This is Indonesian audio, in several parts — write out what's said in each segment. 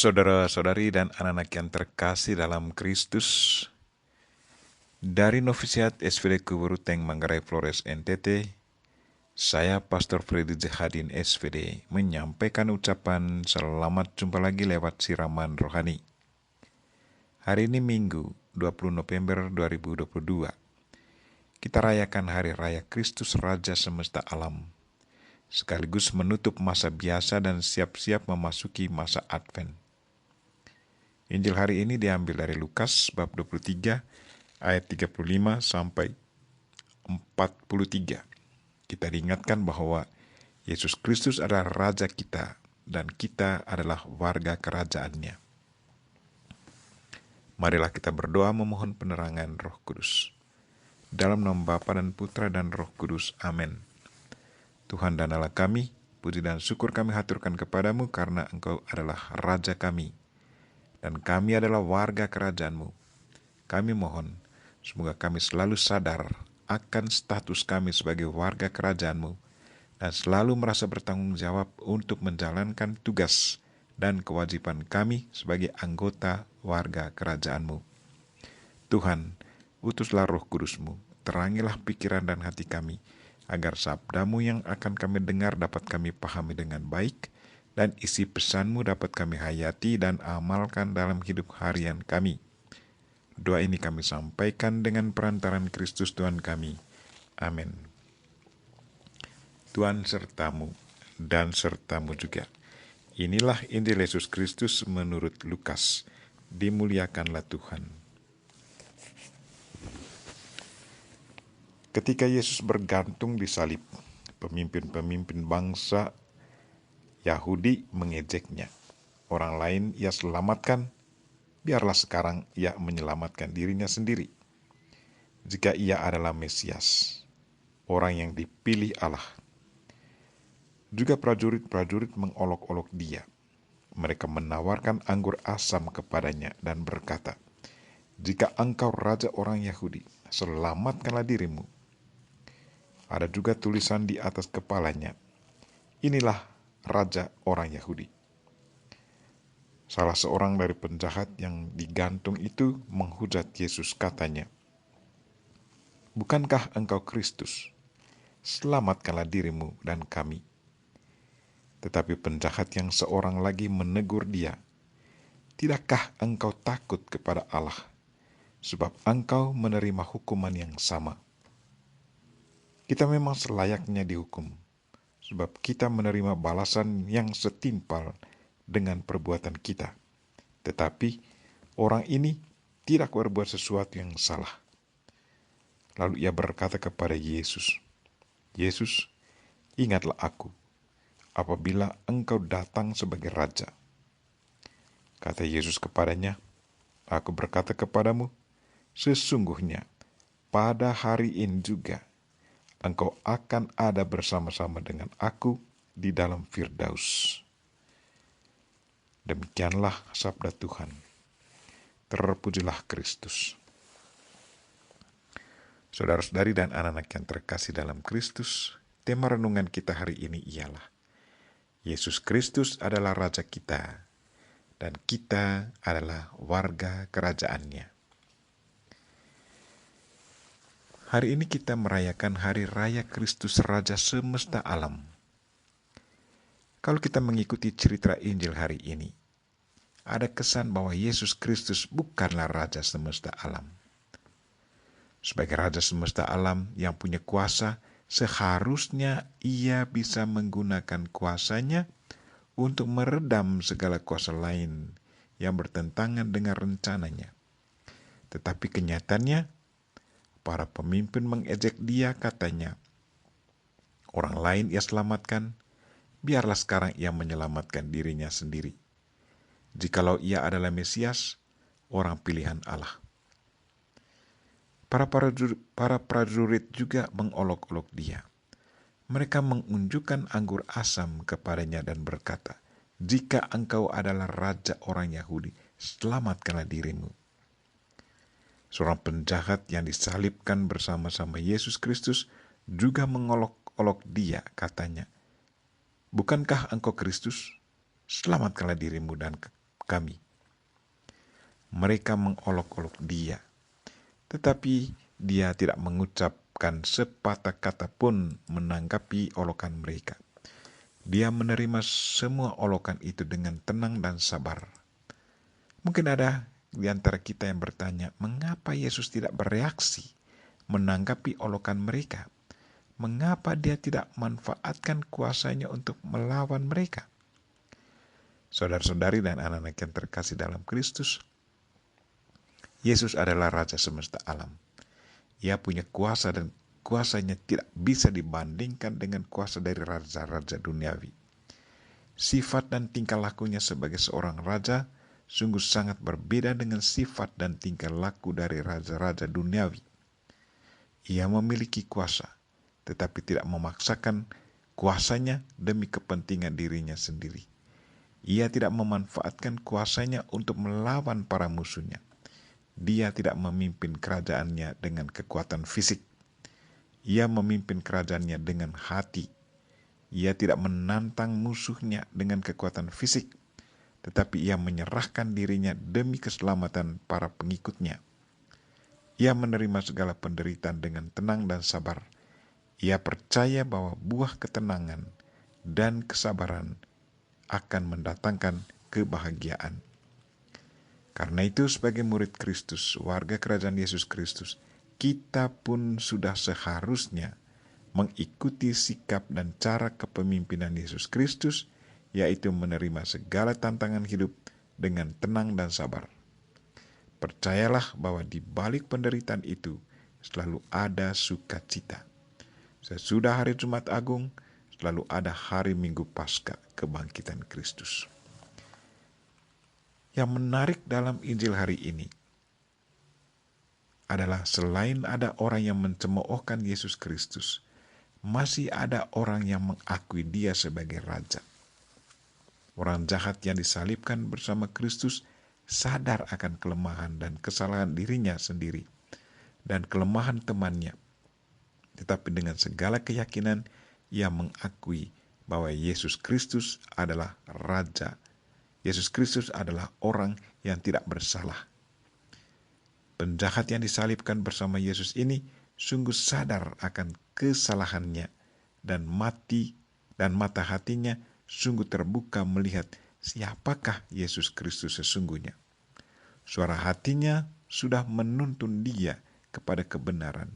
Saudara-saudari dan anak-anak yang terkasih dalam Kristus, dari Novisiat SVD Kuburuteng Manggarai Flores NTT, saya Pastor Freddy Jehadin SVD menyampaikan ucapan selamat jumpa lagi lewat siraman rohani. Hari ini Minggu 20 November 2022. Kita rayakan Hari Raya Kristus Raja Semesta Alam, sekaligus menutup masa biasa dan siap-siap memasuki masa Advent. Injil hari ini diambil dari Lukas bab 23 ayat 35 sampai 43. Kita diingatkan bahwa Yesus Kristus adalah Raja kita dan kita adalah warga kerajaannya. Marilah kita berdoa memohon penerangan Roh Kudus. Dalam nama Bapa dan Putra dan Roh Kudus. Amin. Tuhan dan Allah kami, puji dan syukur kami haturkan kepadamu karena Engkau adalah Raja kami. Dan kami adalah warga kerajaan-Mu. Kami mohon, semoga kami selalu sadar akan status kami sebagai warga kerajaan-Mu dan selalu merasa bertanggung jawab untuk menjalankan tugas dan kewajiban kami sebagai anggota warga kerajaan-Mu. Tuhan, utuslah Roh Kudus-Mu, terangilah pikiran dan hati kami, agar sabda-Mu yang akan kami dengar dapat kami pahami dengan baik, dan isi pesan-Mu dapat kami hayati dan amalkan dalam hidup harian kami. Doa ini kami sampaikan dengan perantaran Kristus Tuhan kami. Amin. Tuhan sertamu dan sertamu juga. Inilah Injil Yesus Kristus menurut Lukas. Dimuliakanlah Tuhan. Ketika Yesus bergantung di salib, pemimpin-pemimpin bangsa Yahudi mengejeknya. Orang lain ia selamatkan, biarlah sekarang ia menyelamatkan dirinya sendiri. Jika ia adalah Mesias, orang yang dipilih Allah. Juga prajurit-prajurit mengolok-olok dia. Mereka menawarkan anggur asam kepadanya dan berkata, "Jika engkau raja orang Yahudi, selamatkanlah dirimu." Ada juga tulisan di atas kepalanya, "Inilah Raja orang Yahudi." Salah seorang dari penjahat yang digantung itu menghujat Yesus, katanya, "Bukankah engkau Kristus? Selamatkanlah dirimu dan kami." Tetapi penjahat yang seorang lagi menegur dia, "Tidakkah engkau takut kepada Allah, sebab engkau menerima hukuman yang sama? Kita memang selayaknya dihukum, sebab kita menerima balasan yang setimpal dengan perbuatan kita. Tetapi orang ini tidak berbuat sesuatu yang salah." Lalu ia berkata kepada Yesus, "Yesus, ingatlah aku apabila engkau datang sebagai raja." Kata Yesus kepadanya, "Aku berkata kepadamu, sesungguhnya pada hari ini juga engkau akan ada bersama-sama dengan aku di dalam Firdaus." Demikianlah sabda Tuhan. Terpujilah Kristus. Saudara-saudari dan anak-anak yang terkasih dalam Kristus, tema renungan kita hari ini ialah Yesus Kristus adalah Raja kita, dan kita adalah warga kerajaannya. Hari ini kita merayakan Hari Raya Kristus Raja Semesta Alam. Kalau kita mengikuti cerita Injil hari ini, ada kesan bahwa Yesus Kristus bukanlah Raja Semesta Alam. Sebagai Raja Semesta Alam yang punya kuasa, seharusnya ia bisa menggunakan kuasanya untuk meredam segala kuasa lain yang bertentangan dengan rencananya. Tetapi kenyataannya, para pemimpin mengejek dia, katanya, "Orang lain ia selamatkan, biarlah sekarang ia menyelamatkan dirinya sendiri. Jikalau ia adalah Mesias, orang pilihan Allah." Para prajurit juga mengolok-olok dia. Mereka mengunjukkan anggur asam kepadanya dan berkata, "Jika engkau adalah raja orang Yahudi, selamatkanlah dirimu." Seorang penjahat yang disalibkan bersama-sama Yesus Kristus juga mengolok-olok dia, katanya, "Bukankah engkau Kristus? Selamatkanlah dirimu dan kami. Mereka mengolok-olok dia, tetapi dia tidak mengucapkan sepatah kata pun menanggapi olokan mereka. Dia menerima semua olokan itu dengan tenang dan sabar. Mungkin ada di antara kita yang bertanya, mengapa Yesus tidak bereaksi menanggapi olokan mereka? Mengapa dia tidak manfaatkan kuasanya untuk melawan mereka? Saudara-saudari dan anak-anak yang terkasih dalam Kristus, Yesus adalah Raja semesta alam. Ia punya kuasa dan kuasanya tidak bisa dibandingkan dengan kuasa dari raja-raja duniawi. Sifat dan tingkah lakunya sebagai seorang raja sungguh sangat berbeda dengan sifat dan tingkah laku dari raja-raja duniawi. Ia memiliki kuasa, tetapi tidak memaksakan kuasanya demi kepentingan dirinya sendiri. Ia tidak memanfaatkan kuasanya untuk melawan para musuhnya. Dia tidak memimpin kerajaannya dengan kekuatan fisik. Ia memimpin kerajaannya dengan hati. Ia tidak menantang musuhnya dengan kekuatan fisik, tetapi ia menyerahkan dirinya demi keselamatan para pengikutnya. Ia menerima segala penderitaan dengan tenang dan sabar. Ia percaya bahwa buah ketenangan dan kesabaran akan mendatangkan kebahagiaan. Karena itu sebagai murid Kristus, warga kerajaan Yesus Kristus, kita pun sudah seharusnya mengikuti sikap dan cara kepemimpinan Yesus Kristus, yaitu menerima segala tantangan hidup dengan tenang dan sabar. Percayalah bahwa di balik penderitaan itu selalu ada sukacita. Sesudah hari Jumat Agung, selalu ada hari Minggu Paskah kebangkitan Kristus. Yang menarik dalam Injil hari ini adalah selain ada orang yang mencemoohkan Yesus Kristus, masih ada orang yang mengakui dia sebagai Raja. Orang jahat yang disalibkan bersama Kristus sadar akan kelemahan dan kesalahan dirinya sendiri dan kelemahan temannya. Tetapi dengan segala keyakinan, ia mengakui bahwa Yesus Kristus adalah Raja. Yesus Kristus adalah orang yang tidak bersalah. Penjahat yang disalibkan bersama Yesus ini sungguh sadar akan kesalahannya dan mata hatinya sungguh terbuka melihat siapakah Yesus Kristus sesungguhnya. Suara hatinya sudah menuntun dia kepada kebenaran.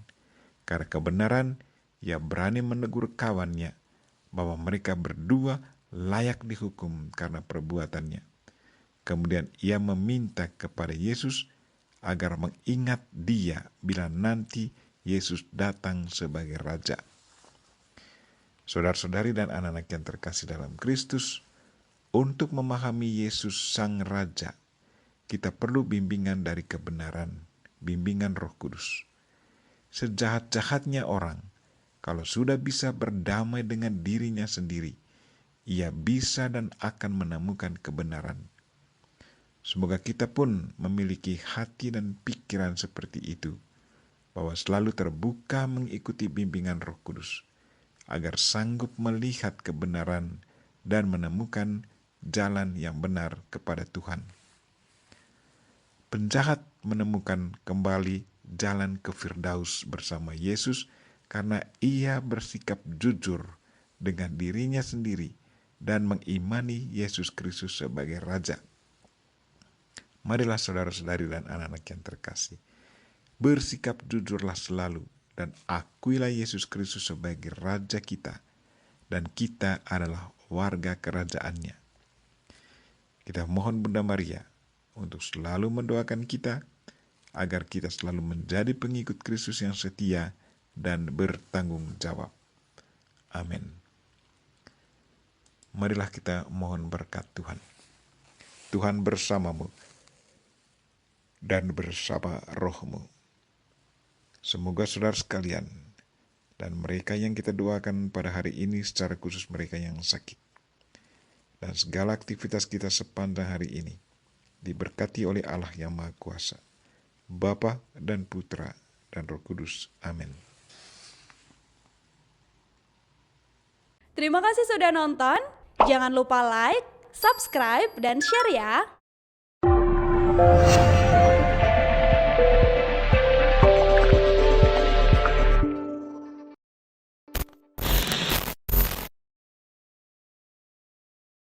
Karena kebenaran, ia berani menegur kawannya bahwa mereka berdua layak dihukum karena perbuatannya. Kemudian ia meminta kepada Yesus agar mengingat dia bila nanti Yesus datang sebagai Raja. Saudara-saudari dan anak-anak yang terkasih dalam Kristus, untuk memahami Yesus Sang Raja, kita perlu bimbingan dari kebenaran, bimbingan Roh Kudus. Sejahat-jahatnya orang, kalau sudah bisa berdamai dengan dirinya sendiri, ia bisa dan akan menemukan kebenaran. Semoga kita pun memiliki hati dan pikiran seperti itu, bahwa selalu terbuka mengikuti bimbingan Roh Kudus, agar sanggup melihat kebenaran dan menemukan jalan yang benar kepada Tuhan. Penjahat menemukan kembali jalan ke Firdaus bersama Yesus karena ia bersikap jujur dengan dirinya sendiri dan mengimani Yesus Kristus sebagai Raja. Marilah saudara-saudari dan anak-anak yang terkasih, bersikap jujurlah selalu dan akuilah Yesus Kristus sebagai Raja kita, dan kita adalah warga kerajaannya. Kita mohon Bunda Maria untuk selalu mendoakan kita, agar kita selalu menjadi pengikut Kristus yang setia dan bertanggung jawab. Amin. Marilah kita mohon berkat Tuhan. Tuhan bersamamu dan bersama rohmu. Semoga saudara sekalian dan mereka yang kita doakan pada hari ini, secara khusus mereka yang sakit, dan segala aktivitas kita sepanjang hari ini diberkati oleh Allah yang Maha Kuasa, Bapa dan Putra dan Roh Kudus. Amin. Terima kasih sudah nonton. Jangan lupa like, subscribe, dan share ya.